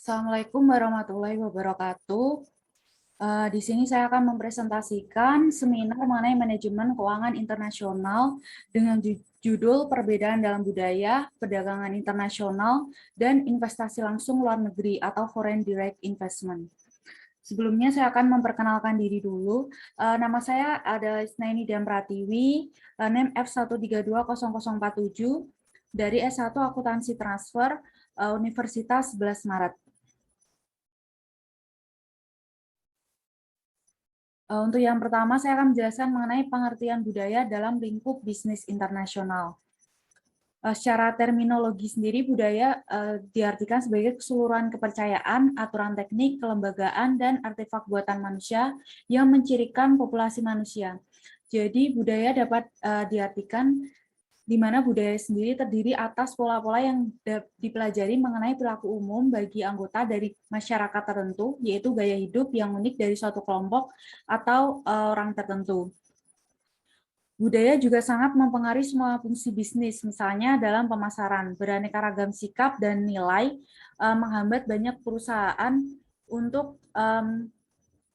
Assalamualaikum warahmatullahi wabarakatuh. Di sini saya akan mempresentasikan seminar mengenai manajemen keuangan internasional dengan judul Perbedaan dalam Budaya, Perdagangan Internasional, dan Investasi Langsung Luar Negeri atau Foreign Direct Investment. Sebelumnya saya akan memperkenalkan diri dulu. Nama saya adalah Isnaini Dian Pratiwi, NIM F1320047 dari S1 Akuntansi Transfer Universitas 11 Maret. Untuk yang pertama, saya akan menjelaskan mengenai pengertian budaya dalam lingkup bisnis internasional. Secara terminologi sendiri, budaya diartikan sebagai keseluruhan kepercayaan, aturan teknik, kelembagaan, dan artefak buatan manusia yang mencirikan populasi manusia. Jadi, budaya dapat diartikan di mana budaya sendiri terdiri atas pola-pola yang dipelajari mengenai perilaku umum bagi anggota dari masyarakat tertentu, yaitu gaya hidup yang unik dari suatu kelompok atau orang tertentu. Budaya juga sangat mempengaruhi semua fungsi bisnis, misalnya dalam pemasaran. Beraneka ragam sikap dan nilai menghambat banyak perusahaan untuk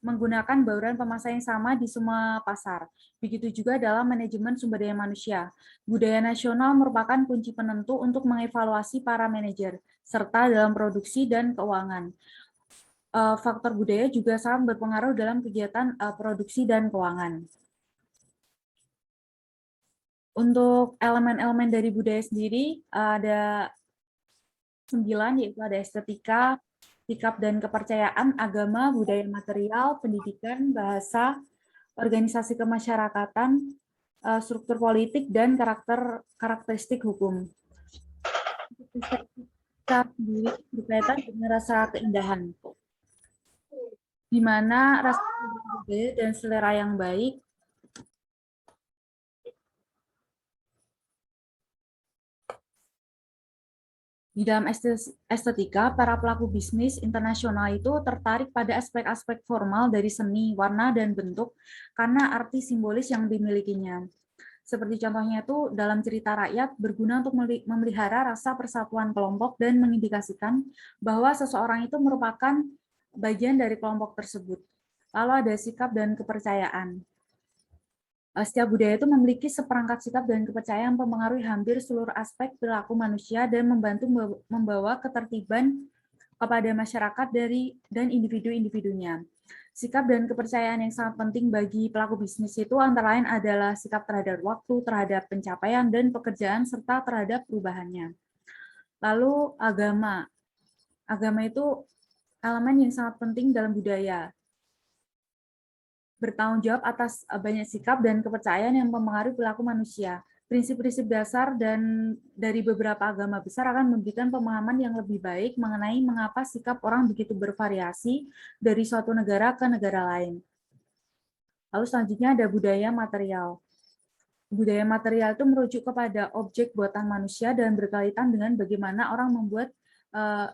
menggunakan bauran pemasaran yang sama di semua pasar. Begitu juga dalam manajemen sumber daya manusia. Budaya nasional merupakan kunci penentu untuk mengevaluasi para manajer, serta dalam produksi dan keuangan. Faktor budaya juga sangat berpengaruh dalam kegiatan produksi dan keuangan. Untuk elemen-elemen dari budaya sendiri, ada 9, yaitu ada estetika, sikap dan kepercayaan, agama, budaya material, pendidikan, bahasa, organisasi kemasyarakatan, struktur politik, dan karakteristik hukum. Estetika sendiri berkaitan dengan rasa keindahan, di mana rasa budaya dan selera yang baik di dalam estetika, para pelaku bisnis internasional itu tertarik pada aspek-aspek formal dari seni, warna, dan bentuk karena arti simbolis yang dimilikinya. Seperti contohnya itu dalam cerita rakyat berguna untuk memelihara rasa persatuan kelompok dan mengindikasikan bahwa seseorang itu merupakan bagian dari kelompok tersebut. Lalu ada sikap dan kepercayaan. Setiap budaya itu memiliki seperangkat sikap dan kepercayaan yang mempengaruhi hampir seluruh aspek perilaku manusia dan membantu membawa ketertiban kepada masyarakat dan individu-individunya. Sikap dan kepercayaan yang sangat penting bagi pelaku bisnis itu antara lain adalah sikap terhadap waktu, terhadap pencapaian dan pekerjaan, serta terhadap perubahannya. Lalu agama. Agama itu elemen yang sangat penting dalam budaya. Bertanggung jawab atas banyak sikap dan kepercayaan yang mempengaruhi perilaku manusia. Prinsip-prinsip dasar dan dari beberapa agama besar akan memberikan pemahaman yang lebih baik mengenai mengapa sikap orang begitu bervariasi dari suatu negara ke negara lain. Lalu selanjutnya ada budaya material. Budaya material itu merujuk kepada objek buatan manusia dan berkaitan dengan bagaimana orang membuat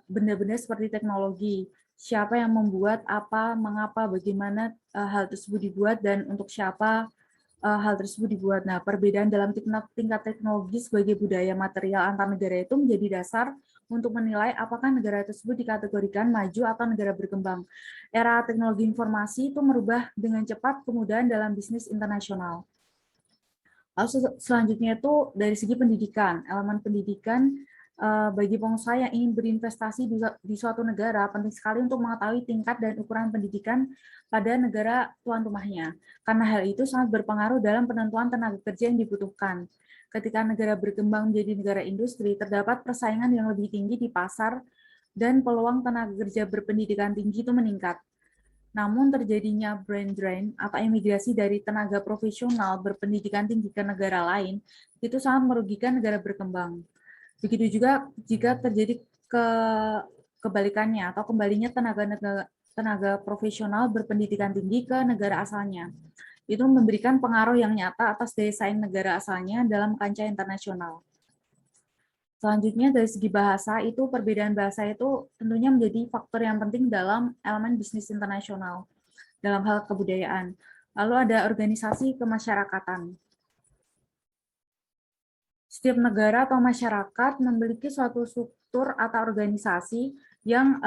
benda-benda seperti teknologi. Siapa yang membuat, apa, mengapa, bagaimana hal tersebut dibuat, dan untuk siapa hal tersebut dibuat. Nah, perbedaan dalam tingkat teknologi sebagai budaya material antar negara itu menjadi dasar untuk menilai apakah negara tersebut dikategorikan maju atau negara berkembang. Era teknologi informasi itu merubah dengan cepat kemudahan dalam bisnis internasional. Lalu selanjutnya itu dari segi pendidikan, elemen pendidikan bagi pengusaha yang ingin berinvestasi di suatu negara penting sekali untuk mengetahui tingkat dan ukuran pendidikan pada negara tuan rumahnya. Karena hal itu sangat berpengaruh dalam penentuan tenaga kerja yang dibutuhkan. Ketika negara berkembang menjadi negara industri, terdapat persaingan yang lebih tinggi di pasar dan peluang tenaga kerja berpendidikan tinggi itu meningkat. Namun terjadinya brain drain atau emigrasi dari tenaga profesional berpendidikan tinggi ke negara lain itu sangat merugikan negara berkembang. Begitu juga jika terjadi kebalikannya atau kembalinya tenaga profesional berpendidikan tinggi ke negara asalnya. Itu memberikan pengaruh yang nyata atas daya saing negara asalnya dalam kancah internasional. Selanjutnya dari segi bahasa, itu perbedaan bahasa itu tentunya menjadi faktor yang penting dalam elemen bisnis internasional, dalam hal kebudayaan. Lalu ada organisasi kemasyarakatan. Setiap negara atau masyarakat memiliki suatu struktur atau organisasi yang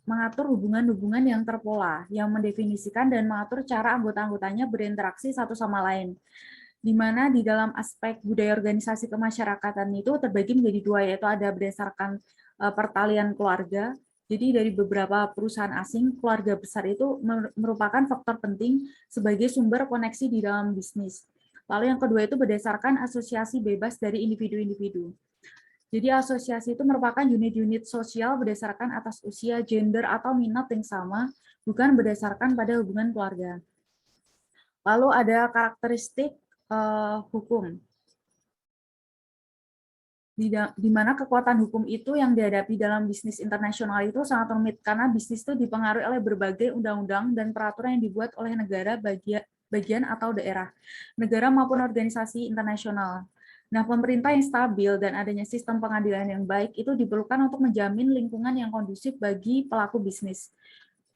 mengatur hubungan-hubungan yang terpola, yang mendefinisikan dan mengatur cara anggota-anggotanya berinteraksi satu sama lain. Di mana di dalam aspek budaya organisasi kemasyarakatan itu terbagi menjadi dua, yaitu ada berdasarkan pertalian keluarga. Jadi dari beberapa perusahaan asing, keluarga besar itu merupakan faktor penting sebagai sumber koneksi di dalam bisnis. Lalu yang kedua itu berdasarkan asosiasi bebas dari individu-individu. Jadi asosiasi itu merupakan unit-unit sosial berdasarkan atas usia, gender, atau minat yang sama, bukan berdasarkan pada hubungan keluarga. Lalu ada karakteristik hukum, di mana kekuatan hukum itu yang dihadapi dalam bisnis internasional itu sangat rumit, karena bisnis itu dipengaruhi oleh berbagai undang-undang dan peraturan yang dibuat oleh negara bagian atau daerah, negara maupun organisasi internasional. Nah, pemerintah yang stabil dan adanya sistem pengadilan yang baik itu diperlukan untuk menjamin lingkungan yang kondusif bagi pelaku bisnis.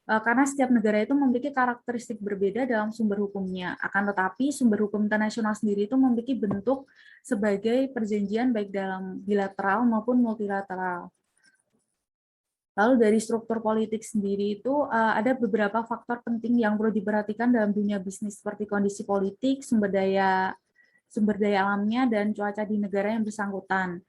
Karena setiap negara itu memiliki karakteristik berbeda dalam sumber hukumnya. Akan tetapi sumber hukum internasional sendiri itu memiliki bentuk sebagai perjanjian baik dalam bilateral maupun multilateral. Lalu dari struktur politik sendiri itu ada beberapa faktor penting yang perlu diperhatikan dalam dunia bisnis, seperti kondisi politik, sumber daya alamnya, dan cuaca di negara yang bersangkutan.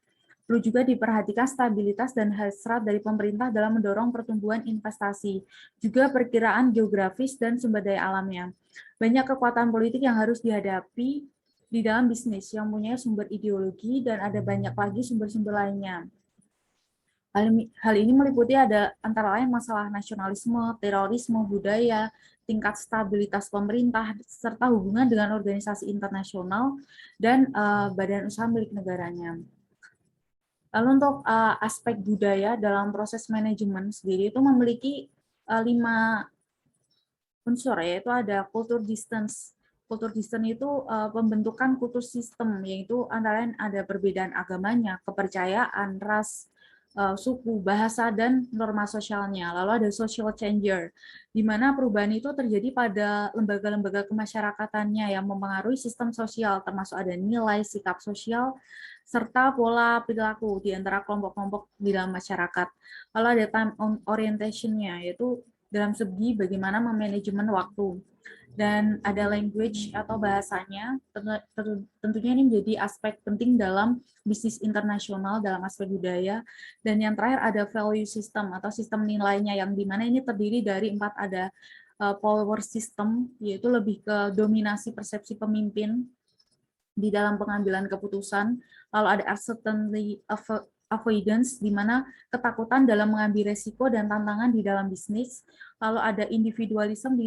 Perlu juga diperhatikan stabilitas dan hasrat dari pemerintah dalam mendorong pertumbuhan investasi, juga perkiraan geografis dan sumber daya alamnya. Banyak kekuatan politik yang harus dihadapi di dalam bisnis yang punya sumber ideologi, dan ada banyak lagi sumber-sumber lainnya. Hal ini meliputi ada antara lain masalah nasionalisme, terorisme, budaya, tingkat stabilitas pemerintah, serta hubungan dengan organisasi internasional dan badan usaha milik negaranya. Lalu untuk aspek budaya dalam proses manajemen sendiri itu memiliki 5 unsur, yaitu ada culture distance. Culture distance itu pembentukan kultur sistem, yaitu antara lain ada perbedaan agamanya, kepercayaan, ras, suku, bahasa, dan norma sosialnya. Lalu ada social changer, di mana perubahan itu terjadi pada lembaga-lembaga kemasyarakatannya yang mempengaruhi sistem sosial, termasuk ada nilai, sikap sosial, serta pola perilaku di antara kelompok-kelompok di dalam masyarakat. Lalu ada time orientation-nya, yaitu dalam segi bagaimana memanajemen waktu. Dan ada language atau bahasanya, tentunya ini menjadi aspek penting dalam bisnis internasional, dalam aspek budaya. Dan yang terakhir ada value system atau sistem nilainya, yang dimana ini terdiri dari 4, ada power system, yaitu lebih ke dominasi persepsi pemimpin di dalam pengambilan keputusan. Lalu ada uncertainty avoidance, di mana ketakutan dalam mengambil resiko dan tantangan di dalam bisnis. Lalu ada individualism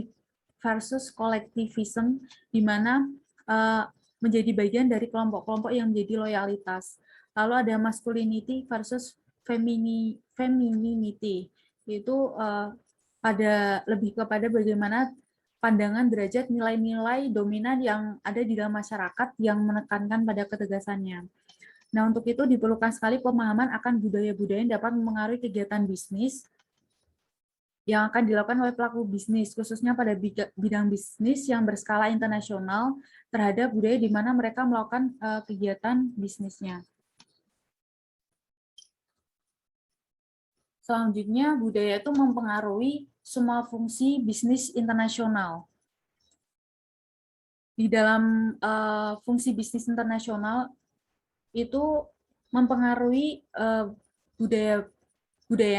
versus collectivism, di mana menjadi bagian dari kelompok-kelompok yang menjadi loyalitas. Lalu ada masculinity versus femininity, itu pada lebih kepada bagaimana pandangan derajat nilai-nilai dominan yang ada di dalam masyarakat yang menekankan pada ketegasannya. Nah, untuk itu diperlukan sekali pemahaman akan budaya-budaya yang dapat mempengaruhi kegiatan bisnis yang akan dilakukan oleh pelaku bisnis, khususnya pada bidang bisnis yang berskala internasional terhadap budaya di mana mereka melakukan kegiatan bisnisnya. Selanjutnya, budaya itu mempengaruhi semua fungsi bisnis internasional. Di dalam fungsi bisnis internasional itu mempengaruhi budaya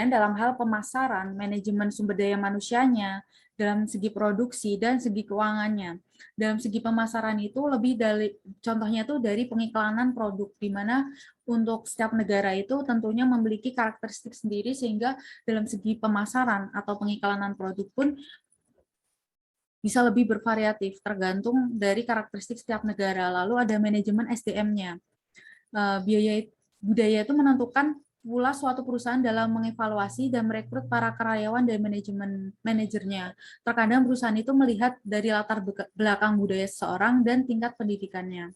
dalam hal pemasaran, manajemen sumber daya manusianya, dalam segi produksi, dan segi keuangannya. Dalam segi pemasaran itu lebih dari, contohnya itu dari pengiklanan produk, di mana untuk setiap negara itu tentunya memiliki karakteristik sendiri, sehingga dalam segi pemasaran atau pengiklanan produk pun bisa lebih bervariatif, tergantung dari karakteristik setiap negara. Lalu ada manajemen SDM-nya. Biaya budaya itu menentukan pula suatu perusahaan dalam mengevaluasi dan merekrut para karyawan dan manajernya. Terkadang perusahaan itu melihat dari latar belakang budaya seseorang dan tingkat pendidikannya.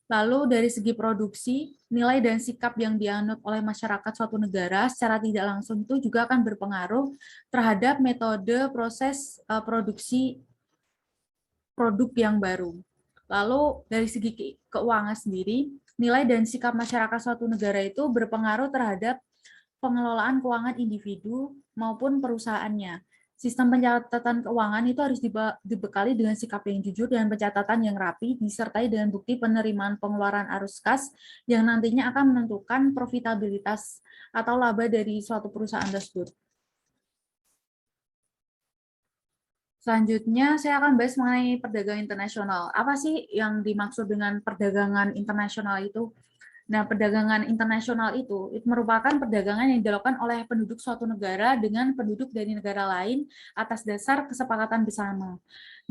Lalu dari segi produksi, nilai dan sikap yang dianut oleh masyarakat suatu negara secara tidak langsung itu juga akan berpengaruh terhadap metode proses produksi produk yang baru. Lalu dari segi keuangan sendiri, nilai dan sikap masyarakat suatu negara itu berpengaruh terhadap pengelolaan keuangan individu maupun perusahaannya. Sistem pencatatan keuangan itu harus dibekali dengan sikap yang jujur dan pencatatan yang rapi, disertai dengan bukti penerimaan pengeluaran arus kas yang nantinya akan menentukan profitabilitas atau laba dari suatu perusahaan tersebut. Selanjutnya, saya akan bahas mengenai perdagangan internasional. Apa sih yang dimaksud dengan perdagangan internasional itu? Nah, perdagangan internasional itu merupakan perdagangan yang dilakukan oleh penduduk suatu negara dengan penduduk dari negara lain atas dasar kesepakatan bersama.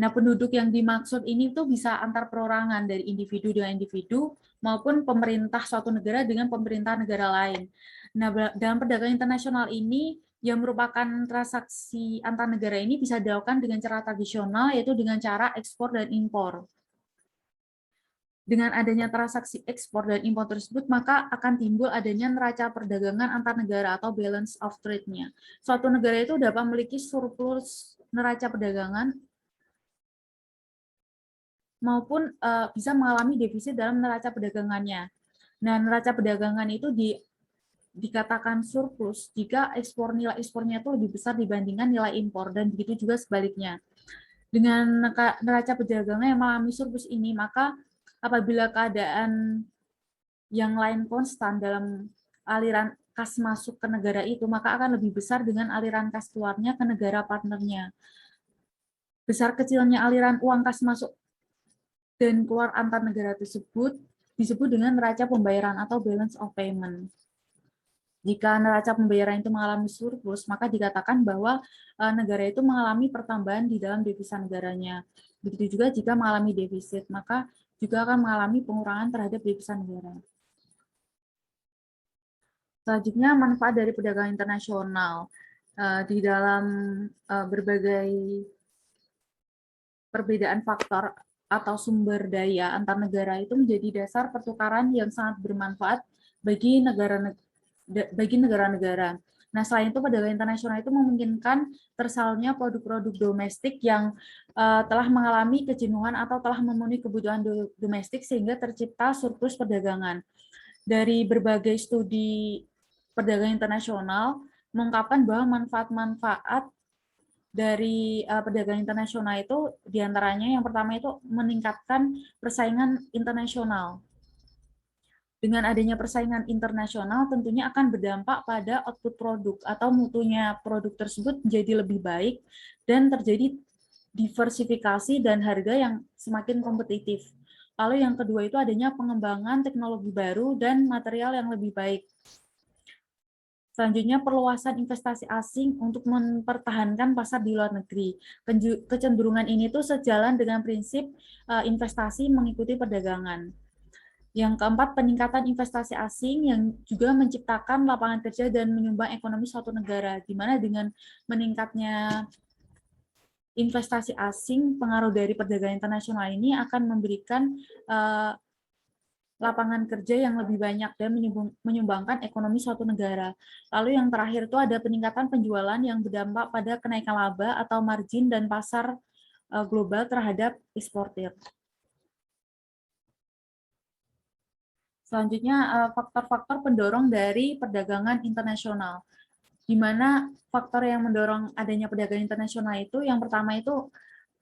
Nah, penduduk yang dimaksud ini tuh bisa antar perorangan dari individu dengan individu maupun pemerintah suatu negara dengan pemerintah negara lain. Nah, dalam perdagangan internasional ini yang merupakan transaksi antar negara ini bisa dilakukan dengan cara tradisional, yaitu dengan cara ekspor dan impor. Dengan adanya transaksi ekspor dan impor tersebut, maka akan timbul adanya neraca perdagangan antar negara atau balance of trade-nya. Suatu negara itu dapat memiliki surplus neraca perdagangan maupun bisa mengalami defisit dalam neraca perdagangannya. Nah, neraca perdagangan itu dikatakan surplus jika nilai ekspornya itu lebih besar dibandingkan nilai impor, dan begitu juga sebaliknya. Dengan neraca perdagangan yang mengalami surplus ini, maka apabila keadaan yang lain konstan dalam aliran kas masuk ke negara itu, maka akan lebih besar dengan aliran kas keluarnya ke negara partnernya. Besar kecilnya aliran uang kas masuk dan keluar antar negara tersebut disebut dengan neraca pembayaran atau balance of payment. Jika neraca pembayaran itu mengalami surplus, maka dikatakan bahwa negara itu mengalami pertambahan di dalam devisa negaranya. Begitu juga jika mengalami defisit, maka juga akan mengalami pengurangan terhadap devisa negara. Selanjutnya, manfaat dari perdagangan internasional. Di dalam berbagai perbedaan faktor atau sumber daya antar negara itu menjadi dasar pertukaran yang sangat bermanfaat bagi negara-negara. Nah, selain itu, perdagangan internasional itu memungkinkan tersalurnya produk-produk domestik yang telah mengalami kejenuhan atau telah memenuhi kebutuhan domestik sehingga tercipta surplus perdagangan. Dari berbagai studi perdagangan internasional mengungkapkan bahwa manfaat-manfaat dari perdagangan internasional itu diantaranya yang pertama itu meningkatkan persaingan internasional. Dengan adanya persaingan internasional tentunya akan berdampak pada output produk atau mutunya produk tersebut menjadi lebih baik dan terjadi diversifikasi dan harga yang semakin kompetitif. Lalu yang kedua itu adanya pengembangan teknologi baru dan material yang lebih baik. Selanjutnya, perluasan investasi asing untuk mempertahankan pasar di luar negeri. Kecenderungan ini tuh sejalan dengan prinsip investasi mengikuti perdagangan. Yang keempat, peningkatan investasi asing yang juga menciptakan lapangan kerja dan menyumbang ekonomi suatu negara, di mana dengan meningkatnya investasi asing, pengaruh dari perdagangan internasional ini akan memberikan lapangan kerja yang lebih banyak dan menyumbangkan ekonomi suatu negara. Lalu yang terakhir itu ada peningkatan penjualan yang berdampak pada kenaikan laba atau margin dan pasar global terhadap eksportir. Selanjutnya, faktor-faktor pendorong dari perdagangan internasional. Di mana faktor yang mendorong adanya perdagangan internasional itu, yang pertama itu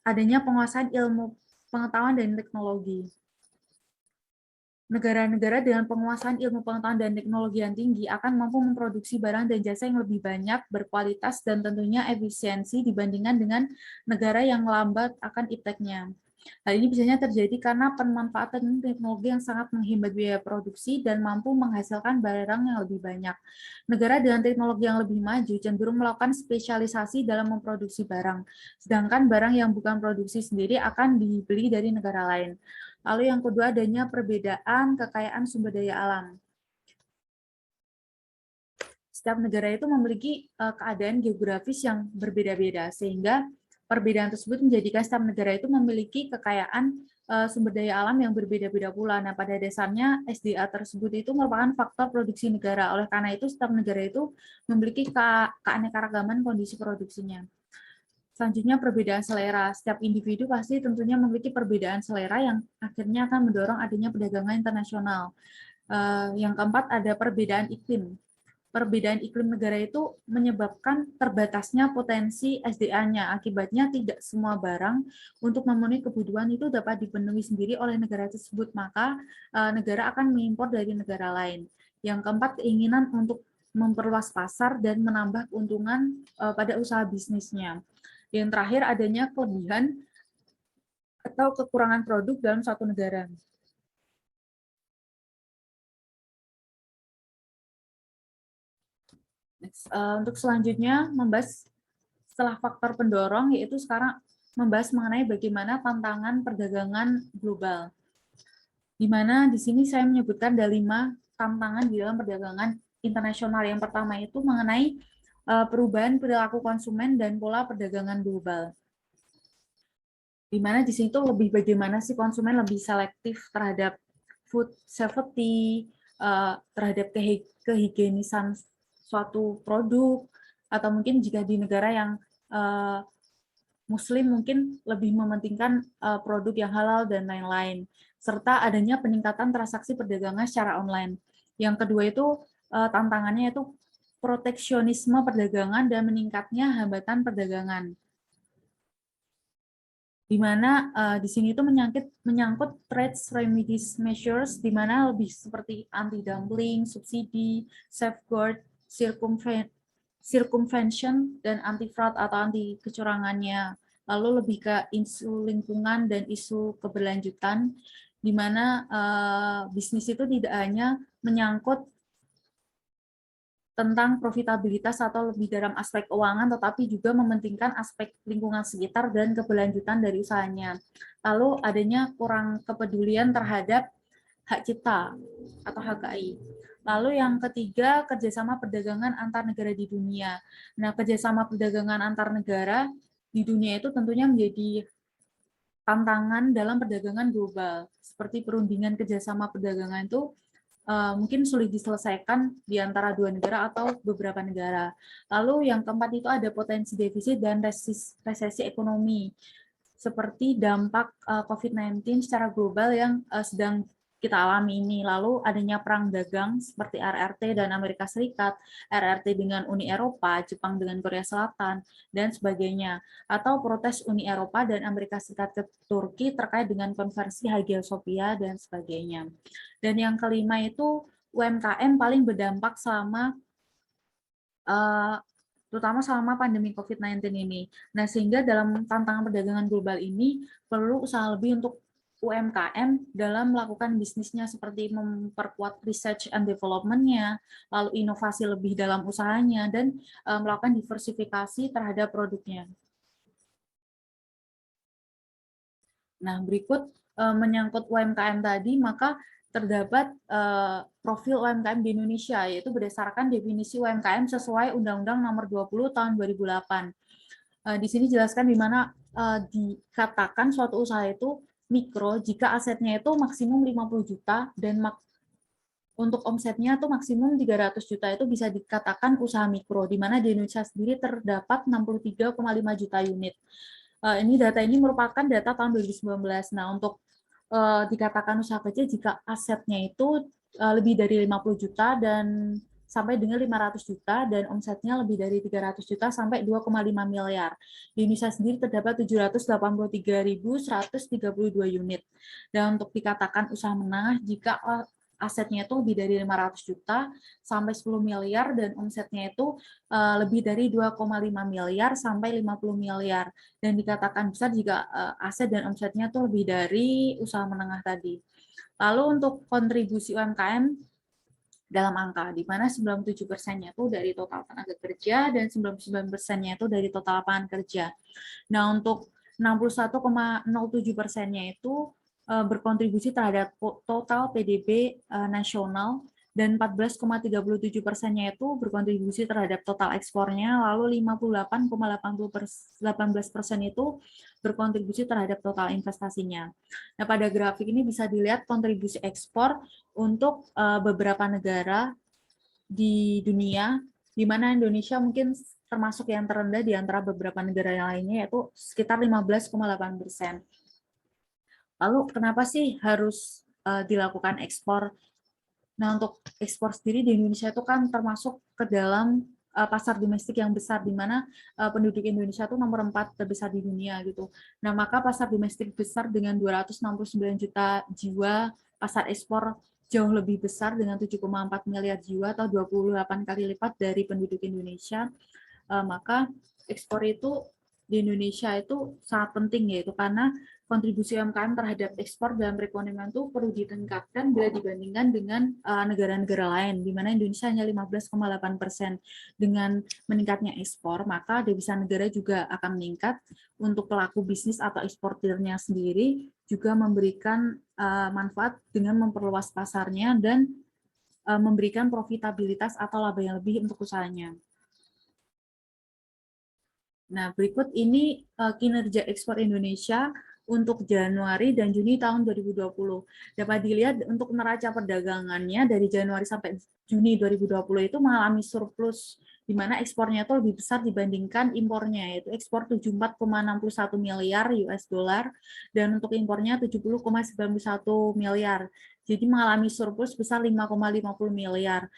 adanya penguasaan ilmu pengetahuan dan teknologi. Negara-negara dengan penguasaan ilmu pengetahuan dan teknologi yang tinggi akan mampu memproduksi barang dan jasa yang lebih banyak, berkualitas, dan tentunya efisiensi dibandingkan dengan negara yang lambat akan ipteknya. Hal ini biasanya terjadi karena pemanfaatan teknologi yang sangat menghemat biaya produksi dan mampu menghasilkan barang yang lebih banyak. Negara dengan teknologi yang lebih maju cenderung melakukan spesialisasi dalam memproduksi barang, sedangkan barang yang bukan produksi sendiri akan dibeli dari negara lain. Lalu yang kedua adanya perbedaan kekayaan sumber daya alam. Setiap negara itu memiliki keadaan geografis yang berbeda-beda, sehingga perbedaan tersebut menjadikan setiap negara itu memiliki kekayaan sumber daya alam yang berbeda-beda pula. Nah, pada dasarnya SDA tersebut itu merupakan faktor produksi negara. Oleh karena itu, setiap negara itu memiliki keanekaragaman kondisi produksinya. Selanjutnya, perbedaan selera. Setiap individu pasti tentunya memiliki perbedaan selera yang akhirnya akan mendorong adanya perdagangan internasional. Yang keempat, ada perbedaan iklim. perbedaan iklim negara itu menyebabkan terbatasnya potensi SDA-nya. Akibatnya tidak semua barang untuk memenuhi kebutuhan itu dapat dipenuhi sendiri oleh negara tersebut, maka negara akan mengimpor dari negara lain. Yang keempat, keinginan untuk memperluas pasar dan menambah keuntungan pada usaha bisnisnya. Yang terakhir, adanya kelebihan atau kekurangan produk dalam suatu negara. Untuk selanjutnya membahas setelah faktor pendorong, yaitu sekarang membahas mengenai bagaimana tantangan perdagangan global. Di mana di sini saya menyebutkan ada 5 tantangan di dalam perdagangan internasional. Yang pertama itu mengenai perubahan perilaku konsumen dan pola perdagangan global. Di mana di sini tuh lebih bagaimana sih konsumen lebih selektif terhadap food safety, terhadap kehigienisan suatu produk, atau mungkin jika di negara yang Muslim mungkin lebih mementingkan produk yang halal dan lain-lain, serta adanya peningkatan transaksi perdagangan secara online. Yang kedua itu tantangannya itu proteksionisme perdagangan dan meningkatnya hambatan perdagangan, di mana di sini itu menyangkut trade remedies measures, di mana lebih seperti anti-dumping, subsidi, safeguard, circumvention, dan anti-fraud atau anti kecurangannya. Lalu lebih ke isu lingkungan dan isu keberlanjutan, di mana bisnis itu tidak hanya menyangkut tentang profitabilitas atau lebih dalam aspek keuangan, tetapi juga mementingkan aspek lingkungan sekitar dan keberlanjutan dari usahanya. Lalu adanya kurang kepedulian terhadap hak cipta atau HKI. Lalu yang ketiga, kerjasama perdagangan antar negara di dunia. Nah, kerjasama perdagangan antar negara di dunia itu tentunya menjadi tantangan dalam perdagangan global. Seperti perundingan kerjasama perdagangan itu mungkin sulit diselesaikan di antara 2 negara atau beberapa negara. Lalu yang keempat itu ada potensi defisit dan resesi ekonomi, seperti dampak COVID-19 secara global yang sedang kita alami ini. Lalu adanya perang dagang seperti RRT dan Amerika Serikat, RRT dengan Uni Eropa, Jepang dengan Korea Selatan, dan sebagainya. Atau protes Uni Eropa dan Amerika Serikat ke Turki terkait dengan konversi Hagia Sophia dan sebagainya. Dan yang kelima itu UMKM paling berdampak terutama selama pandemi COVID-19 ini. Nah, sehingga dalam tantangan perdagangan global ini perlu usaha lebih untuk UMKM dalam melakukan bisnisnya, seperti memperkuat research and development-nya, lalu inovasi lebih dalam usahanya, dan melakukan diversifikasi terhadap produknya. Nah, berikut menyangkut UMKM tadi, maka terdapat profil UMKM di Indonesia, yaitu berdasarkan definisi UMKM sesuai Undang-Undang Nomor 20 Tahun 2008. Di sini jelaskan di mana dikatakan suatu usaha itu mikro jika asetnya itu maksimum 50 juta dan untuk omsetnya itu maksimum 300 juta itu bisa dikatakan usaha mikro, di mana di Indonesia sendiri terdapat 63,5 juta unit. Ini data ini merupakan data tahun 2019. Nah, untuk dikatakan usaha kecil jika asetnya itu lebih dari 50 juta dan sampai dengan 500 juta dan omsetnya lebih dari 300 juta sampai 2,5 miliar. Di Indonesia sendiri terdapat 783.132 unit. Dan untuk dikatakan usaha menengah jika asetnya itu lebih dari 500 juta sampai 10 miliar dan omsetnya itu lebih dari 2,5 miliar sampai 50 miliar, dan dikatakan besar jika aset dan omsetnya itu lebih dari usaha menengah tadi. Lalu untuk kontribusi UMKM dalam angka, di mana 97%-nya itu dari total tenaga kerja dan 99%-nya itu dari total lapangan kerja. Nah, untuk 61,07%-nya itu berkontribusi terhadap total PDB nasional, dan 14,37%-nya itu berkontribusi terhadap total ekspornya, lalu 58,18% itu berkontribusi terhadap total investasinya. Nah, pada grafik ini bisa dilihat kontribusi ekspor untuk beberapa negara di dunia, di mana Indonesia mungkin termasuk yang terendah di antara beberapa negara yang lainnya, yaitu sekitar 15,8%. Lalu kenapa sih harus dilakukan ekspor Nah, untuk ekspor sendiri di Indonesia itu kan termasuk ke dalam pasar domestik yang besar, di mana penduduk Indonesia itu nomor 4 terbesar di dunia gitu. Nah, maka pasar domestik besar dengan 269 juta jiwa, pasar ekspor jauh lebih besar dengan 7,4 miliar jiwa atau 28 kali lipat dari penduduk Indonesia. Maka ekspor itu di Indonesia itu sangat penting, yaitu karena kontribusi UMKM terhadap ekspor dalam perekonomian itu perlu ditingkatkan bila dibandingkan dengan negara-negara lain, di mana Indonesia hanya 15,8%. Dengan meningkatnya ekspor, maka devisa negara juga akan meningkat. Untuk pelaku bisnis atau eksportirnya sendiri juga memberikan manfaat dengan memperluas pasarnya dan memberikan profitabilitas atau laba yang lebih untuk usahanya. Nah, berikut ini kinerja ekspor Indonesia untuk Januari dan Juni tahun 2020. Dapat dilihat untuk neraca perdagangannya dari Januari sampai Juni 2020 itu mengalami surplus, di mana ekspornya itu lebih besar dibandingkan impornya, yaitu ekspor 74,61 miliar US dollar dan untuk impornya 70,91 miliar. Jadi mengalami surplus sebesar 5,50 miliar,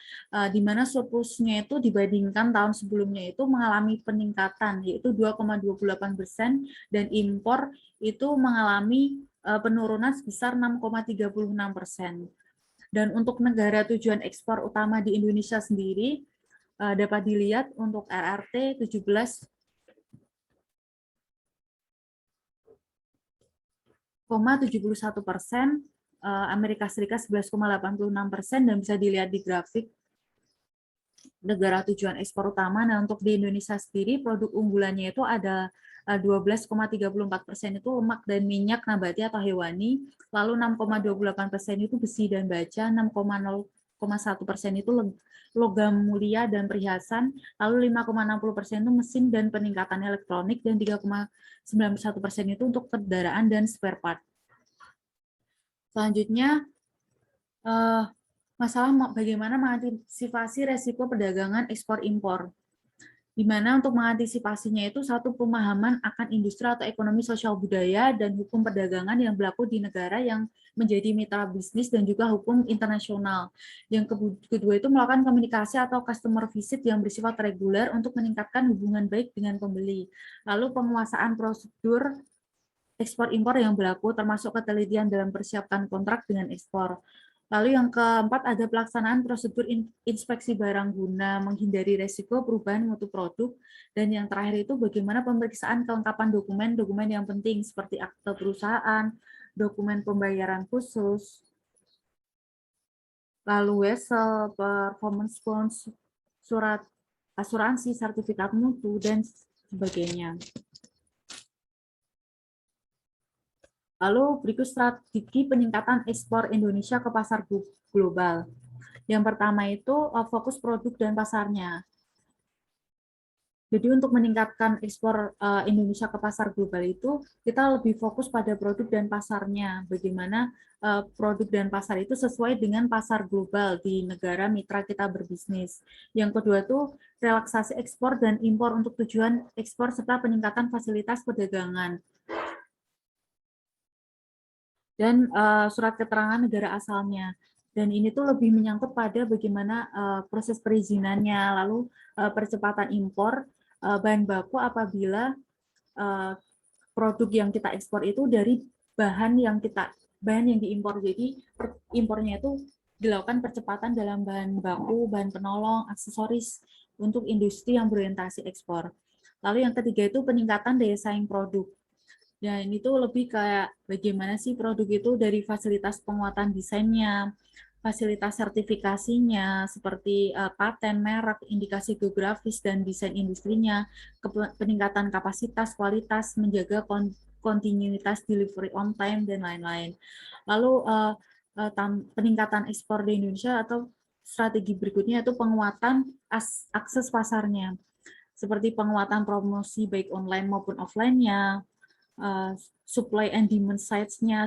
di mana surplusnya itu dibandingkan tahun sebelumnya itu mengalami peningkatan, yaitu 2,28%, dan impor itu mengalami penurunan sebesar 6,36%. Dan untuk negara tujuan ekspor utama di Indonesia sendiri, dapat dilihat untuk RRT 17,71%, Amerika Serikat 11,86%, dan bisa dilihat di grafik negara tujuan ekspor utama. Nah, untuk di Indonesia sendiri, produk unggulannya itu ada 12,34% itu lemak dan minyak nabati atau hewani, lalu 6,28% itu besi dan baja, 6,01% itu logam mulia dan perhiasan, lalu 5,60% itu mesin dan peningkatan elektronik, dan 3,91% itu untuk kendaraan dan spare part. Selanjutnya, masalah bagaimana mengantisipasi resiko perdagangan ekspor-impor, di mana untuk mengantisipasinya itu satu, pemahaman akan industri atau ekonomi sosial budaya dan hukum perdagangan yang berlaku di negara yang menjadi mitra bisnis dan juga hukum internasional. Yang kedua itu melakukan komunikasi atau customer visit yang bersifat reguler untuk meningkatkan hubungan baik dengan pembeli. Lalu penguasaan prosedur ekspor-impor yang berlaku termasuk ketelitian dalam persiapkan kontrak dengan ekspor. Lalu yang keempat ada pelaksanaan prosedur inspeksi barang guna menghindari resiko perubahan mutu produk, dan yang terakhir itu bagaimana pemeriksaan kelengkapan dokumen-dokumen yang penting seperti akte perusahaan, dokumen pembayaran khusus, lalu wesel, performance bonds, surat asuransi, sertifikat mutu, dan sebagainya. Lalu berikut strategi peningkatan ekspor Indonesia ke pasar global. Yang pertama itu fokus produk dan pasarnya. Jadi untuk meningkatkan ekspor Indonesia ke pasar global itu, kita lebih fokus pada produk dan pasarnya. Bagaimana produk dan pasar itu sesuai dengan pasar global di negara mitra kita berbisnis. Yang kedua itu relaksasi ekspor dan impor untuk tujuan ekspor serta peningkatan fasilitas perdagangan. Dan surat keterangan negara asalnya. Dan ini tuh lebih menyangkut pada bagaimana proses perizinannya, lalu percepatan impor bahan baku apabila produk yang kita ekspor itu dari bahan yang diimpor. Jadi impornya itu dilakukan percepatan dalam bahan baku, bahan penolong, aksesoris untuk industri yang berorientasi ekspor. Lalu yang ketiga itu peningkatan daya saing produk. Ya, ini tuh lebih kayak bagaimana sih produk itu dari fasilitas penguatan desainnya, fasilitas sertifikasinya, seperti paten, merek, indikasi geografis, dan desain industrinya, peningkatan kapasitas, kualitas, menjaga kontinuitas delivery on time, dan lain-lain. Lalu peningkatan ekspor di Indonesia atau strategi berikutnya itu penguatan akses pasarnya, seperti penguatan promosi baik online maupun offline-nya, supply and demand sides-nya,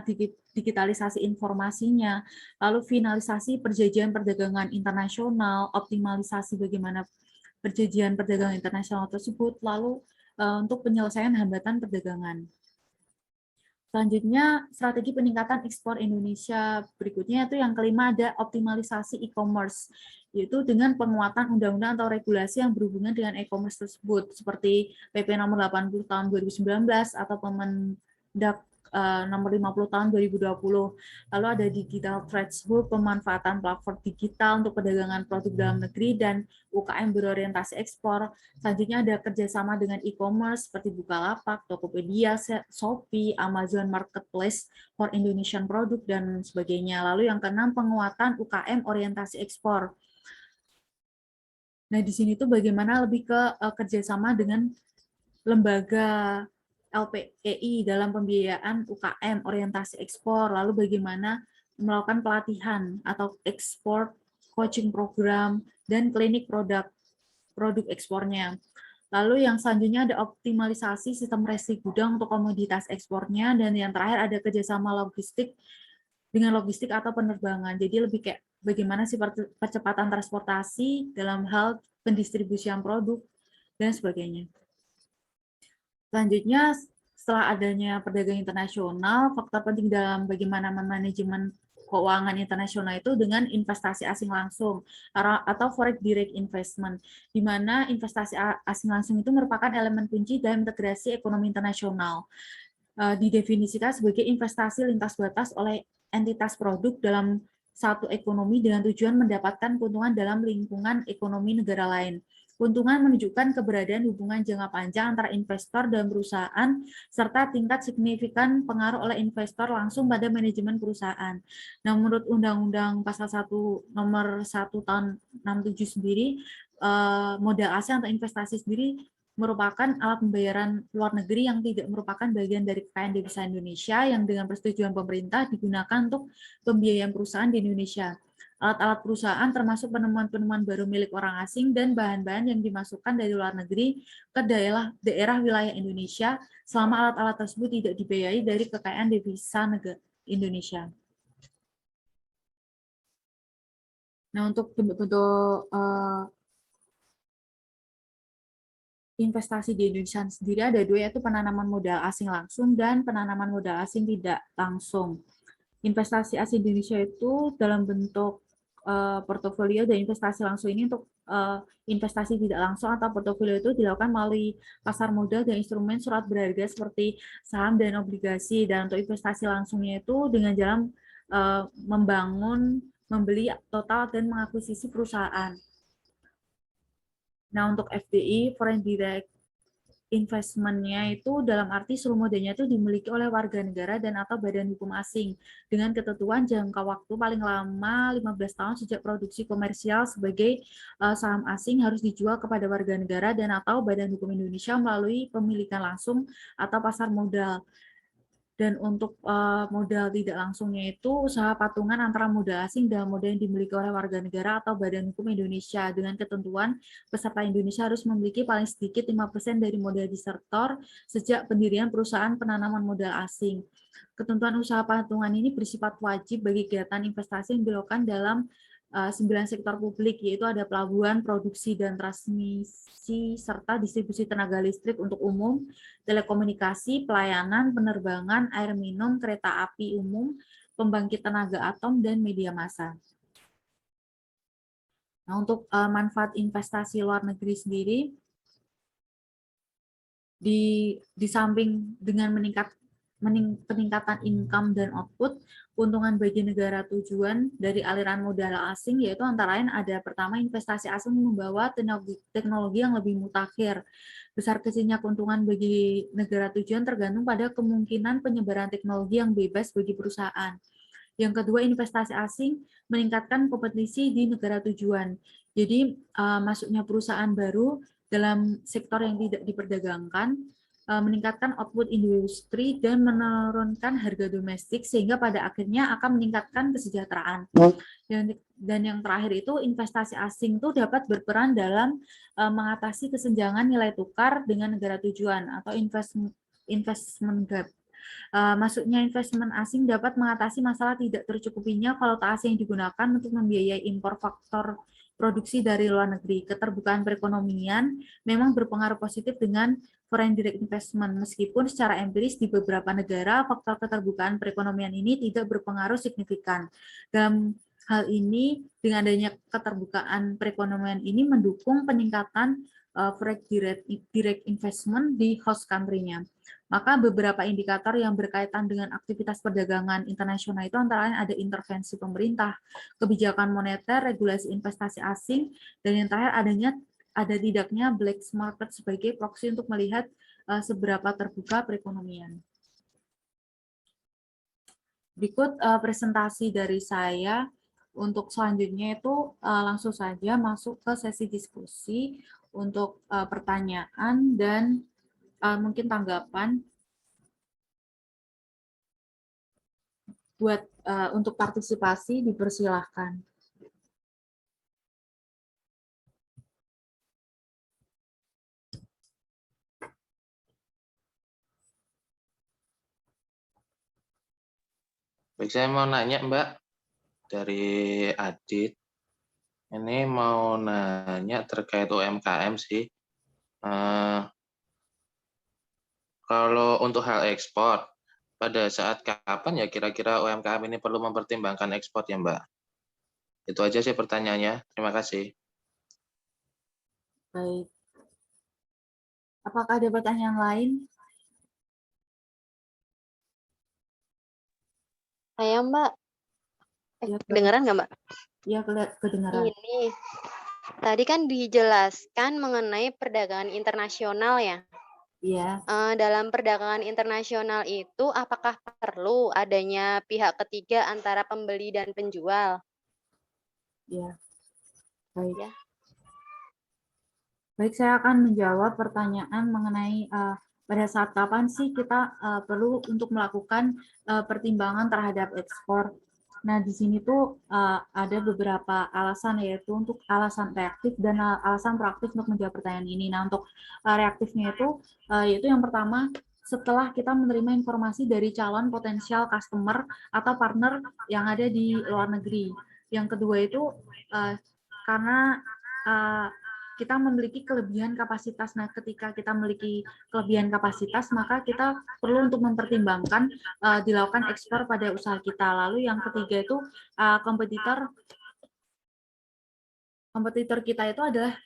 digitalisasi informasinya, lalu finalisasi perjanjian perdagangan internasional, optimalisasi bagaimana perjanjian perdagangan internasional tersebut, lalu untuk penyelesaian hambatan perdagangan. Selanjutnya, strategi peningkatan ekspor Indonesia. Berikutnya itu yang kelima ada optimalisasi e-commerce, yaitu dengan penguatan undang-undang atau regulasi yang berhubungan dengan e-commerce tersebut, seperti PP nomor 80 tahun 2019 atau Permendak nomor 50 tahun 2020. Lalu ada Digital Trade Hub, pemanfaatan platform digital untuk perdagangan produk dalam negeri dan UKM berorientasi ekspor. Selanjutnya ada kerjasama dengan e-commerce seperti Bukalapak, Tokopedia, Shopee, Amazon Marketplace for Indonesian Product, dan sebagainya. Lalu yang keenam, penguatan UKM orientasi ekspor. Nah, di sini tuh bagaimana lebih ke kerjasama dengan lembaga LPEI dalam pembiayaan UKM orientasi ekspor, lalu bagaimana melakukan pelatihan atau ekspor coaching program dan klinik produk ekspornya. Lalu yang selanjutnya ada optimalisasi sistem resi gudang untuk komoditas ekspornya, dan yang terakhir ada kerjasama logistik dengan logistik atau penerbangan. Jadi lebih kayak bagaimana sih percepatan transportasi dalam hal pendistribusian produk dan sebagainya. Selanjutnya, setelah adanya perdagangan internasional, faktor penting dalam bagaimana manajemen keuangan internasional itu dengan investasi asing langsung atau foreign direct investment, di mana investasi asing langsung itu merupakan elemen kunci dalam integrasi ekonomi internasional. Didefinisikan sebagai investasi lintas batas oleh entitas produk dalam satu ekonomi dengan tujuan mendapatkan keuntungan dalam lingkungan ekonomi negara lain. Keuntungan menunjukkan keberadaan hubungan jangka panjang antara investor dan perusahaan, serta tingkat signifikan pengaruh oleh investor langsung pada manajemen perusahaan. Nah, menurut Undang-Undang Pasal 1 Nomor 1 Tahun 67 sendiri, modal asing atau investasi sendiri merupakan alat pembayaran luar negeri yang tidak merupakan bagian dari kekayaan devisa Indonesia yang dengan persetujuan pemerintah digunakan untuk pembiayaan perusahaan di Indonesia. Alat-alat perusahaan termasuk penemuan-penemuan baru milik orang asing dan bahan-bahan yang dimasukkan dari luar negeri ke daerah wilayah Indonesia selama alat-alat tersebut tidak dibiayai dari kekayaan devisa negara Indonesia. Nah, untuk bentuk-bentuk investasi di Indonesia sendiri ada dua, yaitu penanaman modal asing langsung dan penanaman modal asing tidak langsung. Investasi asing di Indonesia itu dalam bentuk portofolio, dan investasi langsung ini untuk investasi tidak langsung atau portofolio itu dilakukan melalui pasar modal dan instrumen surat berharga seperti saham dan obligasi. Dan untuk investasi langsungnya itu dengan jalan membangun, membeli total dan mengakuisisi perusahaan. Nah, untuk FDI, foreign direct investment-nya itu dalam arti seluruh modalnya itu dimiliki oleh warga negara dan atau badan hukum asing dengan ketentuan jangka waktu paling lama 15 tahun sejak produksi komersial sebagai saham asing harus dijual kepada warga negara dan atau badan hukum Indonesia melalui pemilikan langsung atau pasar modal. Dan untuk modal tidak langsungnya itu usaha patungan antara modal asing dan modal yang dimiliki oleh warga negara atau badan hukum Indonesia dengan ketentuan peserta Indonesia harus memiliki paling sedikit 5% dari modal disertor sejak pendirian perusahaan penanaman modal asing. Ketentuan usaha patungan ini bersifat wajib bagi kegiatan investasi yang dilakukan dalam 9 sektor publik, yaitu ada pelabuhan, produksi dan transmisi, serta distribusi tenaga listrik untuk umum, telekomunikasi, pelayanan, penerbangan, air minum, kereta api umum, pembangkit tenaga atom, dan media massa. Nah, untuk manfaat investasi luar negeri sendiri, di samping dengan peningkatan income dan output, keuntungan bagi negara tujuan dari aliran modal asing yaitu antara lain ada pertama, investasi asing membawa teknologi yang lebih mutakhir. Besar kecilnya keuntungan bagi negara tujuan tergantung pada kemungkinan penyebaran teknologi yang bebas bagi perusahaan. Yang kedua, investasi asing meningkatkan kompetisi di negara tujuan. Jadi masuknya perusahaan baru dalam sektor yang tidak diperdagangkan meningkatkan output industri dan menurunkan harga domestik sehingga pada akhirnya akan meningkatkan kesejahteraan. Dan yang terakhir itu investasi asing itu dapat berperan dalam mengatasi kesenjangan nilai tukar dengan negara tujuan atau investment gap. Masuknya investment asing dapat mengatasi masalah tidak tercukupinya valuta asing yang digunakan untuk membiayai impor faktor produksi dari luar negeri. Keterbukaan perekonomian memang berpengaruh positif dengan foreign direct investment, meskipun secara empiris di beberapa negara faktor keterbukaan perekonomian ini tidak berpengaruh signifikan. Dalam hal ini, dengan adanya keterbukaan perekonomian ini mendukung peningkatan foreign direct investment di host country-nya. Maka beberapa indikator yang berkaitan dengan aktivitas perdagangan internasional itu antara lain ada intervensi pemerintah, kebijakan moneter, regulasi investasi asing, dan yang terakhir ada tidaknya black market sebagai proksi untuk melihat seberapa terbuka perekonomian. Berikut presentasi dari saya. Untuk selanjutnya itu langsung saja masuk ke sesi diskusi untuk pertanyaan dan mungkin tanggapan. Buat untuk partisipasi dipersilahkan. Baik, saya mau nanya Mbak dari Adit. Ini mau nanya terkait UMKM sih. Kalau untuk hal ekspor, pada saat kapan ya kira-kira UMKM ini perlu mempertimbangkan ekspor ya Mbak? Itu aja sih pertanyaannya. Terima kasih. Baik. Apakah ada pertanyaan lain? Saya Mbak. Ya, Kedengaran nggak Mbak? Ya, kedengaran. Ini tadi kan dijelaskan mengenai perdagangan internasional ya. Iya. Dalam perdagangan internasional itu apakah perlu adanya pihak ketiga antara pembeli dan penjual? Ya. Baik. Ya. Baik, saya akan menjawab pertanyaan mengenai pada saat kapan sih kita perlu untuk melakukan pertimbangan terhadap ekspor. Nah, di sini tuh ada beberapa alasan, yaitu untuk alasan reaktif dan alasan proaktif untuk menjawab pertanyaan ini. Nah, untuk reaktifnya itu, yaitu yang pertama, setelah kita menerima informasi dari calon potensial customer atau partner yang ada di luar negeri. Yang kedua itu karena kita memiliki kelebihan kapasitas. Nah, ketika kita memiliki kelebihan kapasitas, maka kita perlu untuk mempertimbangkan dilakukan ekspor pada usaha kita. Lalu yang ketiga itu kompetitor kita itu adalah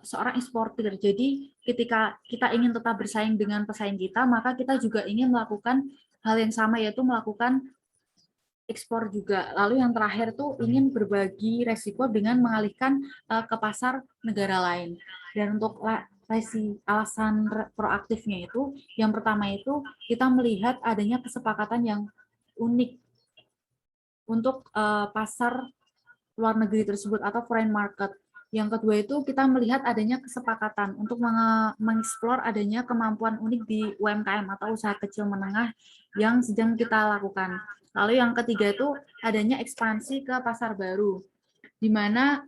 seorang eksportir. Jadi ketika kita ingin tetap bersaing dengan pesaing kita, maka kita juga ingin melakukan hal yang sama, yaitu melakukan ekspor juga. Lalu yang terakhir tuh ingin berbagi resiko dengan mengalihkan ke pasar negara lain. Dan untuk alasan proaktifnya itu, yang pertama itu kita melihat adanya kesepakatan yang unik untuk pasar luar negeri tersebut atau foreign market. Yang kedua itu kita melihat adanya kesepakatan untuk mengeksplor adanya kemampuan unik di UMKM atau usaha kecil menengah yang sedang kita lakukan. Lalu yang ketiga itu adanya ekspansi ke pasar baru, di mana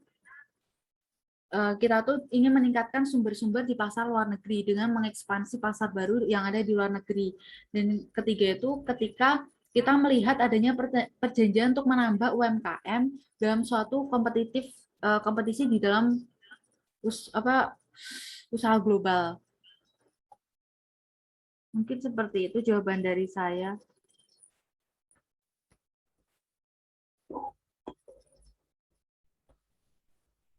kita tuh ingin meningkatkan sumber-sumber di pasar luar negeri dengan mengekspansi pasar baru yang ada di luar negeri. Dan ketiga itu ketika kita melihat adanya perjanjian untuk menambah UMKM dalam suatu kompetisi di dalam usaha global. Mungkin seperti itu jawaban dari saya.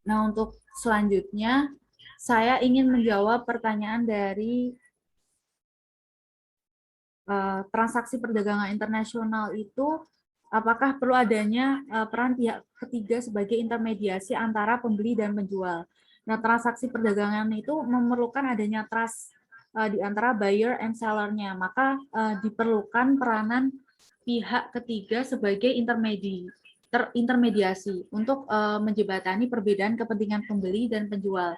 Nah, untuk selanjutnya, saya ingin menjawab pertanyaan dari transaksi perdagangan internasional itu, apakah perlu adanya peran pihak ketiga sebagai intermediasi antara pembeli dan penjual. Nah, transaksi perdagangan itu memerlukan adanya trust di antara buyer and seller-nya, maka diperlukan peranan pihak ketiga sebagai intermediasi untuk menjembatani perbedaan kepentingan pembeli dan penjual,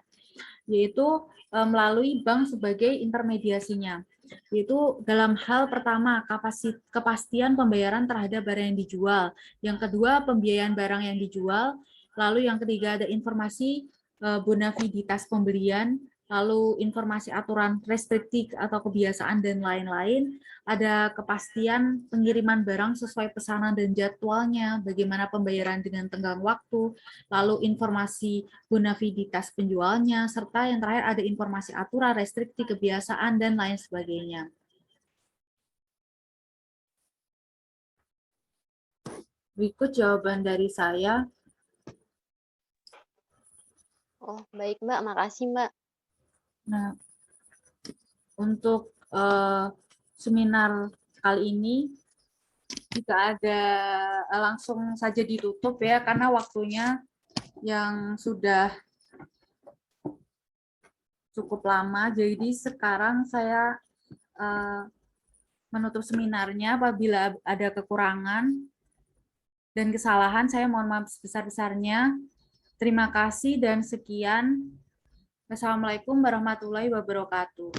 yaitu melalui bank sebagai intermediasinya. Yaitu dalam hal pertama, kepastian pembayaran terhadap barang yang dijual. Yang kedua, pembiayaan barang yang dijual. Lalu yang ketiga, ada informasi bonaviditas pembelian. lalu informasi aturan restriktif atau kebiasaan dan lain-lain, ada kepastian pengiriman barang sesuai pesanan dan jadwalnya, bagaimana pembayaran dengan tenggang waktu, lalu informasi bonaviditas penjualnya, serta yang terakhir ada informasi aturan restriktif kebiasaan dan lain sebagainya. Berikut jawaban dari saya. Oh, baik Mbak, makasih Mbak. Nah, untuk seminar kali ini jika ada langsung saja ditutup ya, karena waktunya yang sudah cukup lama. Jadi sekarang saya menutup seminarnya. Apabila ada kekurangan dan kesalahan, saya mohon maaf sebesar-besarnya. Terima kasih dan sekian. Wassalamualaikum warahmatullahi wabarakatuh.